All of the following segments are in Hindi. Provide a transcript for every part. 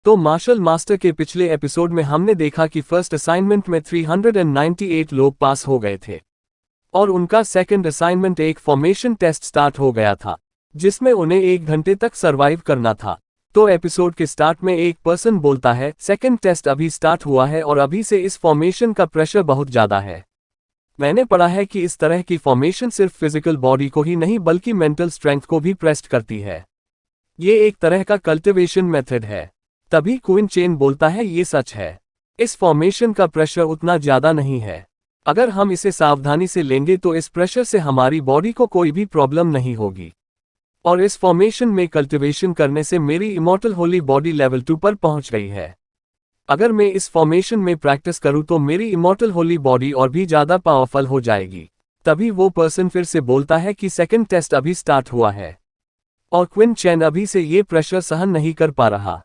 तो मार्शल मास्टर के पिछले एपिसोड में हमने देखा कि फर्स्ट असाइनमेंट में 398 लोग पास हो गए थे और उनका सेकंड असाइनमेंट एक फॉर्मेशन टेस्ट स्टार्ट हो गया था जिसमें उन्हें 1 घंटे तक सरवाइव करना था। तो एपिसोड के स्टार्ट में एक पर्सन बोलता है सेकंड टेस्ट अभी स्टार्ट हुआ है और अभी से इस फॉर्मेशन का प्रेशर बहुत ज़्यादा है। मैंने पढ़ा है कि इस तरह की फॉर्मेशन सिर्फ फिजिकल बॉडी को ही नहीं बल्कि मेंटल स्ट्रेंथ को भी टेस्ट करती है। ये एक तरह का कल्टिवेशन मेथड है। तभी क्विन चेन बोलता है ये सच है, इस फॉर्मेशन का प्रेशर उतना ज़्यादा नहीं है। अगर हम इसे सावधानी से लेंगे तो इस प्रेशर से हमारी बॉडी को कोई भी प्रॉब्लम नहीं होगी और इस फॉर्मेशन में कल्टिवेशन करने से मेरी इमॉर्टल होली बॉडी लेवल 2 पर पहुंच गई है। अगर मैं इस फॉर्मेशन में प्रैक्टिस करूं तो मेरी इमॉर्टल होली बॉडी और भी ज़्यादा पावरफुल हो जाएगी। तभी वो पर्सन फिर से बोलता है कि सेकंड टेस्ट अभी स्टार्ट हुआ है और क्विन चैन अभी से ये प्रेशर सहन नहीं कर पा रहा।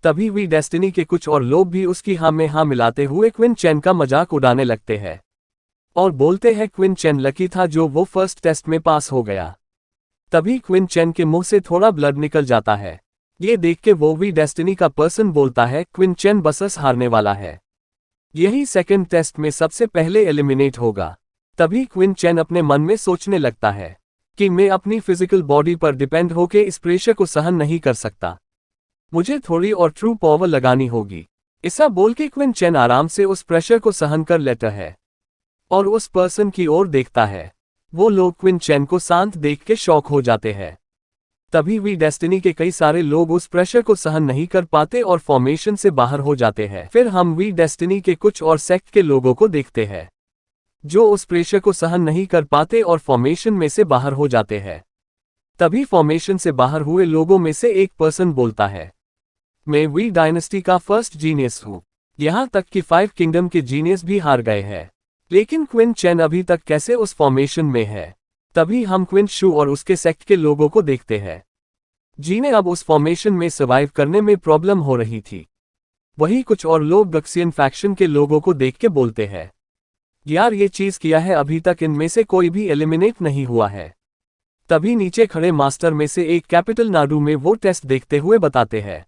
तभी वी डेस्टिनी के कुछ और लोग भी उसकी हाँ में हाँ मिलाते हुए क्विन चैन का मजाक उड़ाने लगते हैं और बोलते हैं क्विन चैन लकी था जो वो फर्स्ट टेस्ट में पास हो गया। तभी क्विन चैन के मुंह से थोड़ा ब्लड निकल जाता है। ये देख के वो वी डेस्टिनी का पर्सन बोलता है क्विन चैन बस हारने वाला है, यही सेकंड टेस्ट में सबसे पहले एलिमिनेट होगा। तभी क्विन चैन अपने मन में सोचने लगता है कि मैं अपनी फिजिकल बॉडी पर डिपेंड होके इस प्रेशर को सहन नहीं कर सकता, मुझे थोड़ी और ट्रू पावर लगानी होगी। ऐसा बोल के क्विन चैन आराम से उस प्रेशर को सहन कर लेता है और उस पर्सन की ओर देखता है। वो लोग क्विन चैन को शांत देख के शॉक हो जाते हैं। तभी वी डेस्टिनी के कई सारे लोग उस प्रेशर को सहन नहीं कर पाते और फॉर्मेशन से बाहर हो जाते हैं। फिर हम वी डेस्टिनी के कुछ और सेक्ट के लोगों को देखते हैं जो उस प्रेशर को सहन नहीं कर पाते और फॉर्मेशन में से बाहर हो जाते हैं। तभी फॉर्मेशन से बाहर हुए लोगों में से एक पर्सन बोलता है मैं वी डायनेस्टी का फर्स्ट जीनियस हूँ, यहाँ तक कि 5 किंगडम के जीनियस भी हार गए हैं, लेकिन क्विन चैन अभी तक कैसे उस फॉर्मेशन में है। तभी हम क्विन शू और उसके सेक्ट के लोगों को देखते हैं जिन्हें अब उस फॉर्मेशन में सर्वाइव करने में प्रॉब्लम हो रही थी। वही कुछ और लोग गक्सियन फैक्शन के लोगों को देख के बोलते हैं यार ये चीज किया है, अभी तक इनमें से कोई भी एलिमिनेट नहीं हुआ है। तभी नीचे खड़े मास्टर में से एक कैपिटल नाडू में वो टेस्ट देखते हुए बताते हैं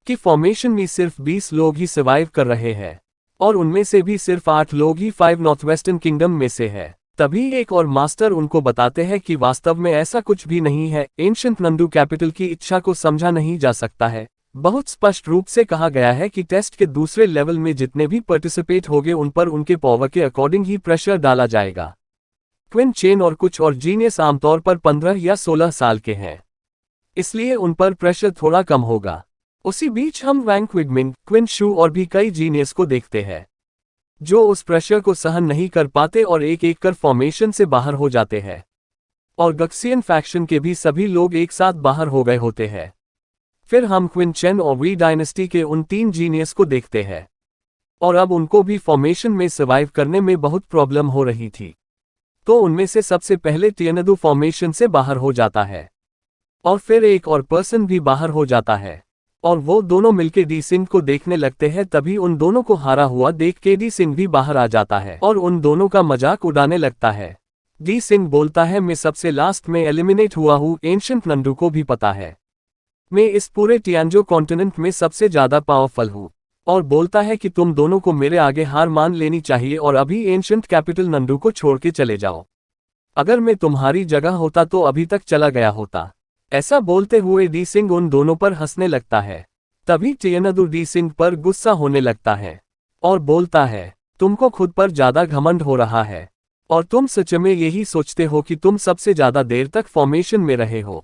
कि फॉर्मेशन में सिर्फ 20 लोग ही सर्वाइव कर रहे हैं और उनमें से भी सिर्फ 8 लोग ही 5 नॉर्थ वेस्टर्न किंगडम में से है। तभी एक और मास्टर उनको बताते हैं कि वास्तव में ऐसा कुछ भी नहीं है, एंशिएंट नंदू कैपिटल की इच्छा को समझा नहीं जा सकता है। बहुत स्पष्ट रूप से कहा गया है कि टेस्ट के दूसरे लेवल में जितने भी पार्टिसिपेट होंगे उन पर उनके पावर के अकॉर्डिंग ही प्रेशर डाला जाएगा। क्विन चेन और कुछ और जीनियस आमतौर पर 15 या 16 साल के हैं, इसलिए उन पर प्रेशर थोड़ा कम होगा। उसी बीच हम वैंग क्विगमिन, क्विन शू और भी कई जीनियस को देखते हैं जो उस प्रेशर को सहन नहीं कर पाते और एक एक कर फॉर्मेशन से बाहर हो जाते हैं और गक्सियन फैक्शन के भी सभी लोग एक साथ बाहर हो गए होते हैं। फिर हम क्विन चेन और वी डायनेस्टी के उन 3 जीनियस को देखते हैं और अब उनको भी फॉर्मेशन में सर्वाइव करने में बहुत प्रॉब्लम हो रही थी। तो उनमें से सबसे पहले टियनदू फॉर्मेशन से बाहर हो जाता है और फिर एक और पर्सन भी बाहर हो जाता है और वो दोनों मिलके डी सिंह को देखने लगते हैं। तभी उन दोनों को हारा हुआ देख के डी सिंह भी बाहर आ जाता है और उन दोनों का मजाक उड़ाने लगता है। डी सिंह बोलता है मैं सबसे लास्ट में एलिमिनेट हुआ हूँ, एंशिएंट नंदू को भी पता है, मैं इस पूरे टियांजो कॉन्टिनेंट में सबसे ज्यादा पावरफुल हूँ और बोलता है कि तुम दोनों को मेरे आगे हार मान लेनी चाहिए और अभी एंशिएंट कैपिटल नंदू को छोड़ के चले जाओ। अगर मैं तुम्हारी जगह होता तो अभी तक चला गया होता। ऐसा बोलते हुए डी सिंह उन दोनों पर हंसने लगता है। तभी टियनदू डी सिंह पर गुस्सा होने लगता है और बोलता है तुमको खुद पर ज्यादा घमंड हो रहा है और तुम सच में यही सोचते हो कि तुम सबसे ज्यादा देर तक फॉर्मेशन में रहे हो।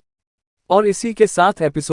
और इसी के साथ एपिसोड